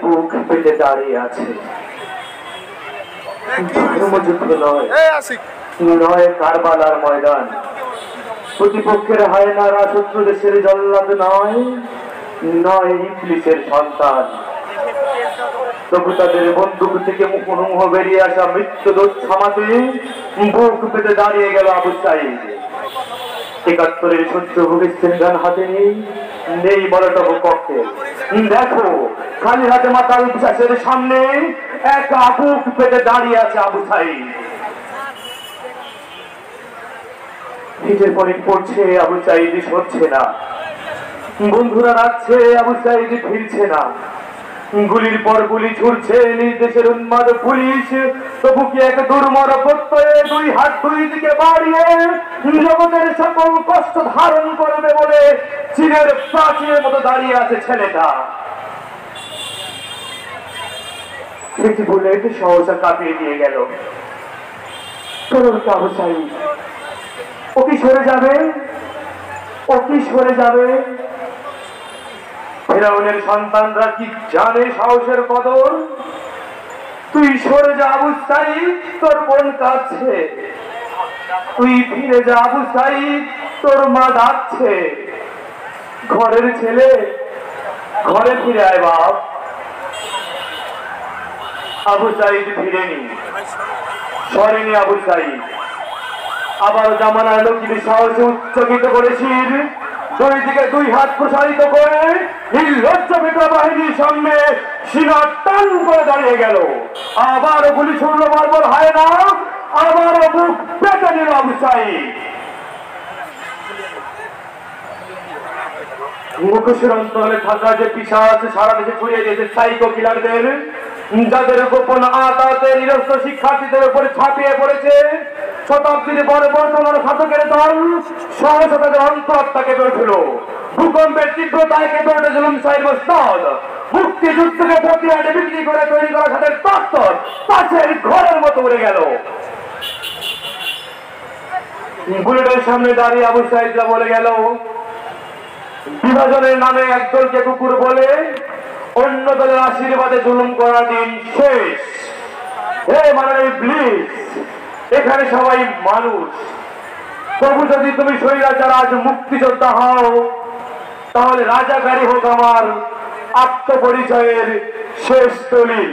বুক পেতে দাঁড়িয়ে আছে, ধর্মযুদ্ধ নয়, নয় কারবালার ময়দান, প্রতিপক্ষের হায়নারা শত্রু দেশের জল্লাদ নয়, নয় ইবলিসের সন্তান। তবু তাদের বন্দুক থেকে মুখোমুখ বেরিয়ে আসা মৃত্যুদূত থামাতে বুক পেতে দাঁড়িয়ে গেল আবু সাঈদ। ৭১-এর শত্রু ভুগিস্তেন গান হাতে নেই বলটব ককটেল। দেখো খালি হাতে মাতাল বিশ্বাসের সামনে একা বুক পেতে দাঁড়িয়ে আছে আবু সাঈদ। নিজের পরে পড়ছে, আবু সাঈদ সরছে না, বন্ধুরা রাখছে, আবু সাঈদ ফিরছে না। গুলির পর গুলি ছুড়ছে নিজ দেশের উন্মাদ পুলিশ, তবু কি এক দুর্মর প্রত্যয়ে দুই হাত দুই দিকে বাড়িয়ে জগতের সকল কষ্ট ধারণ করবে বলে চীনের প্রাচীরের মতো দাঁড়িয়ে আছে ছেলেটা। বুলেট সহসা কাঁপিয়ে দিয়ে গেল। আবু সাঈদ ও কি সরে যাবে, ও কি সরে যাবে? ফেরাউনের সন্তানরা কি জানে সাহসের কদর? তুই সরে যা আবু সাঈদ, তোর বোন কাঁদছে। তুই ফিরে যা আবু সাঈদ, তোর মা ডাকছে। ঘরের ছেলে ঘরে ফিরে আয় বাপ। আবু সাঈদ ফিরেনি, সরেনি আবু সাঈদ। আবার জামানা এলো কি সাহসে উচ্চকিত করেছিস, দুই দিকে দুই হাত প্রসারিত করে নির্লজ্জ বিপ্লব বাহিনীর সামনে সিনা টান করে দাঁড়িয়ে গেল। আবার গুলি ছুড়ল বারবার হয় না, আবার বুক পেতে নিল আবু সাঈদ। মুখোশের অন্তরে থাকা যে পিশাচ সারা দেশে ছড়িয়ে দিয়েছে সাইকো কিলারদের, যাদের গোপন আতাতে নিরস্ত শিক্ষার্থীদের উপরে ছাপিয়ে পড়েছে শতাব্দীর বর্বরতার ঘাতকের দল, সহসা তাদের অন্তরটা কেঁপে উঠল। ভূকম্পের তীব্রতায় কেঁপে উঠে জুলুম সাইড মস্তদ। মুক্তিযুদ্ধকে প্রতিহারে বিক্রি করে তৈরি করা তাদের তত্ত্বর পাশের ঘরের মতো উড়ে গেল। বুলেটের সামনে দাঁড়িয়ে আবু সাঈদরা বলে গেল, বিভাজনের নামে একদলকে কুকুর বলে অন্য দলের আশীর্বাদে জুলুম করার দিন শেষ। হে মাননীয় ইবলিস, এখানে সবাই মানুষ, তবু যদি তুমি স্বৈরাচার আজ মুক্তিযোদ্ধা হও, তাহলে রাজাকারী হোক আমার আত্মপরিচয়ের শেষ দলিল।